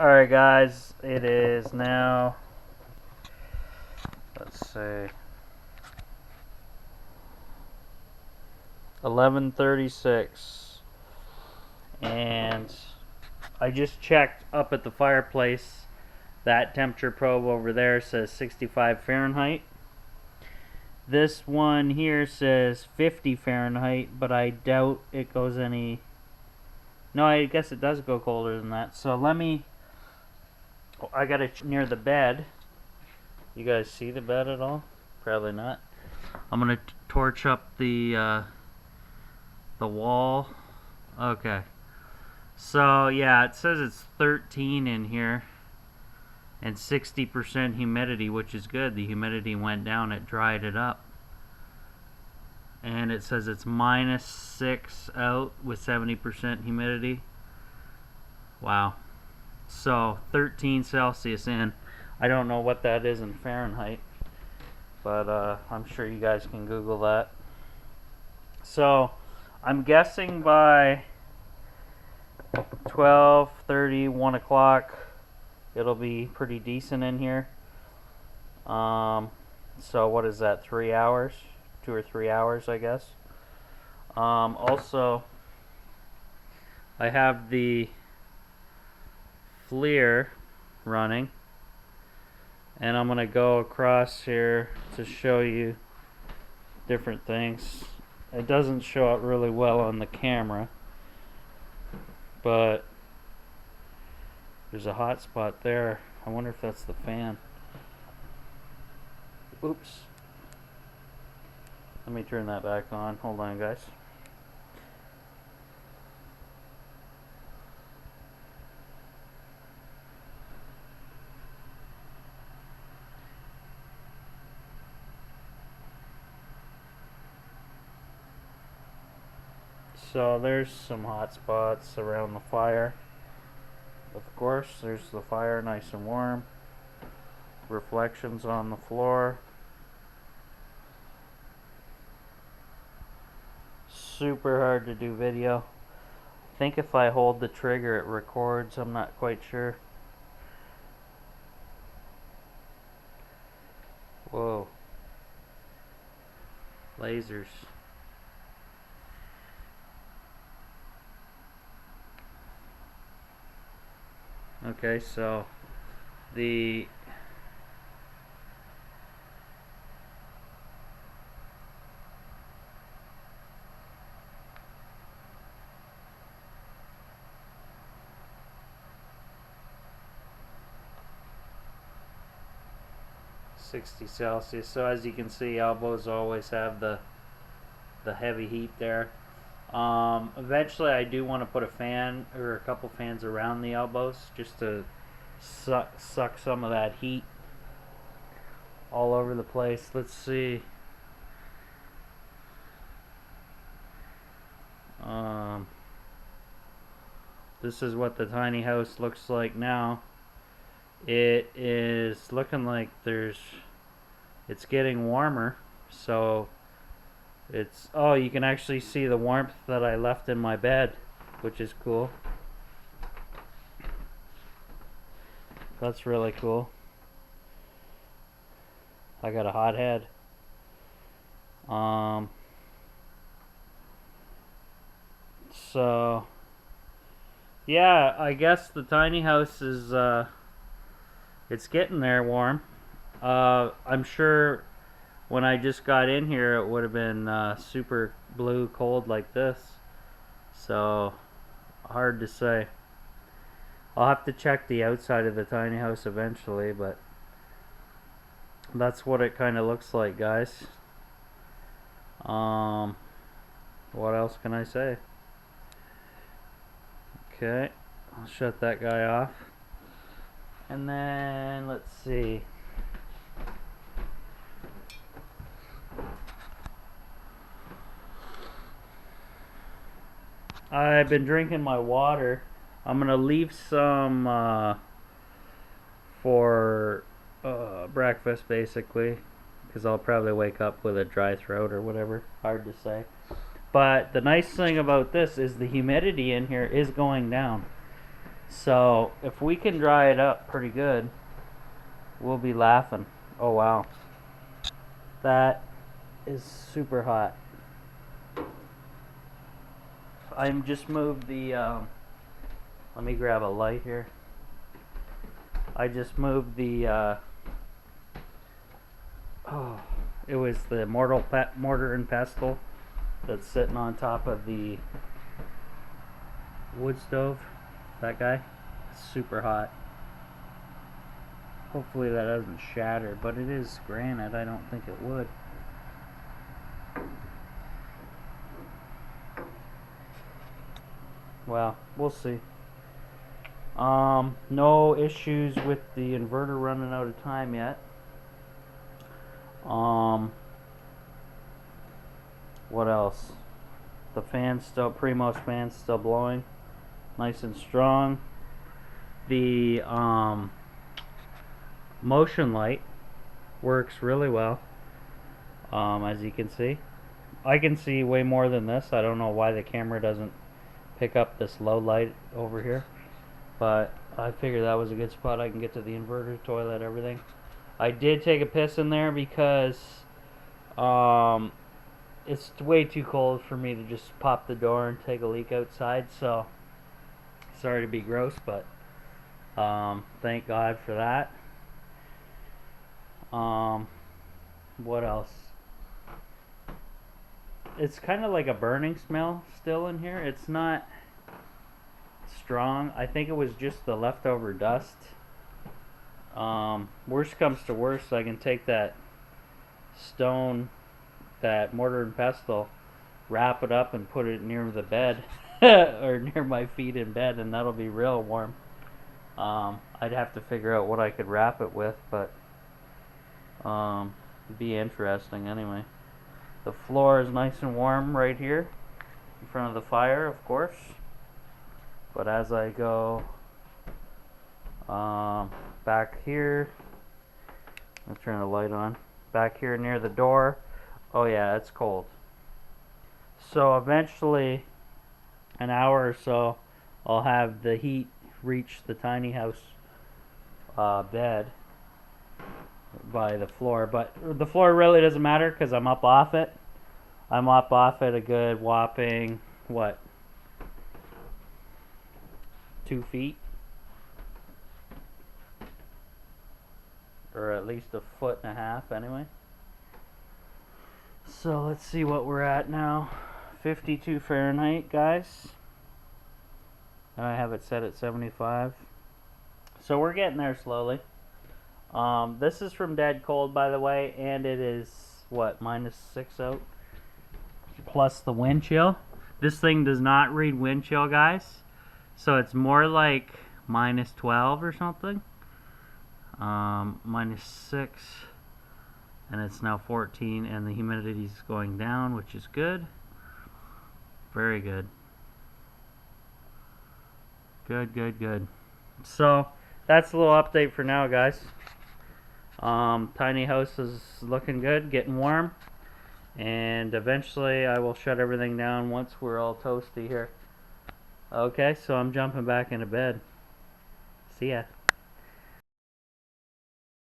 Alright guys, it is now, let's see, 11:36, and I just checked up at the fireplace. That temperature probe over there says 65 Fahrenheit. This one here says 50 Fahrenheit, but I doubt it goes any... No, I guess it does go colder than that. So let me... I got it near the bed. You guys see the bed at all? Probably not. I'm gonna torch up the wall. Okay. So yeah, it says it's 13 in here and 60% humidity, which is good. The humidity went down, it dried it up. And it says it's -6 out with 70% humidity. Wow. So 13 Celsius in. I don't know what that is in Fahrenheit, but I'm sure you guys can Google that. So I'm guessing by 12:30, 1 o'clock, it'll be pretty decent in here. So what is that, 3 hours? 2 or 3 hours, I guess. Also, I have the FLIR running, and I'm gonna go across here to show you different things. It doesn't show up really well on the camera, but there's a hot spot there. I wonder if that's the fan. Oops. Let me turn that back on. Hold on, guys. So there's some hot spots around the fire. Of course, there's the fire nice and warm. Reflections on the floor. Super hard to do video. I think if I hold the trigger it records, I'm not quite sure. Whoa. Lasers. Okay, so the .60 Celsius. So as you can see, elbows always have the heavy heat there. Eventually I do want to put a fan or a couple fans around the elbows just to suck some of that heat all over the place. Let's see. This is what the tiny house looks like now. It is looking like it's getting warmer, so it's, oh, you can actually see the warmth that I left in my bed, which is cool. That's really cool. I got a hot head. So yeah, I guess the tiny house is it's getting there warm. I'm sure when I just got in here it would have been super blue cold like this, so hard to say. I'll have to check the outside of the tiny house eventually, but that's what it kind of looks like, guys. What else can I say? Okay, I'll shut that guy off. And then, let's see. I've been drinking my water. I'm going to leave some for breakfast, basically, because I'll probably wake up with a dry throat or whatever. Hard to say. But the nice thing about this is the humidity in here is going down. So if we can dry it up pretty good, we'll be laughing. Oh wow, that is super hot. I just moved the let me grab a light here. I just moved the oh, it was the mortar and pestle that's sitting on top of the wood stove. That guy, super hot. Hopefully that doesn't shatter, but it is granite. I don't think it would. Well, we'll see. No issues with the inverter running out of time yet. What else? The fan's still, Primo's fan's still blowing, nice and strong. The motion light works really well. As you can see, I can see way more than this. I don't know why the camera doesn't pick up this low light over here, but I figured that was a good spot. I can get to the inverter, toilet, everything. I did take a piss in there because it's way too cold for me to just pop the door and take a leak outside, so sorry to be gross, but thank God for that. What else? It's kind of like a burning smell still in here. It's not strong. I think it was just the leftover dust. Worst comes to worst, I can take that stone, that mortar and pestle, wrap it up and put it near the bed or near my feet in bed, and that'll be real warm. I'd have to figure out what I could wrap it with, but it'd be interesting anyway. The floor is nice and warm right here in front of the fire, of course, but as I go back here, I'll turn the light on, back here near the door, oh yeah, it's cold. So eventually, an hour or so, I'll have the heat reach the tiny house bed by the floor, but the floor really doesn't matter because I'm up off it. I'm up off it a good whopping, what, 2 feet? Or at least 1.5 feet anyway. So let's see what we're at now. 52 Fahrenheit, guys. And I have it set at 75. So we're getting there slowly. This is from Dead Cold, by the way, and it is, what, -6 out? Plus the wind chill. This thing does not read wind chill, guys. So it's more like -12 or something. -6. And it's now 14, and the humidity is going down, which is good. Very good. Good. So that's a little update for now, guys. Tiny house is looking good, getting warm, and eventually I will shut everything down once we're all toasty here. Okay, so I'm jumping back into bed. See ya.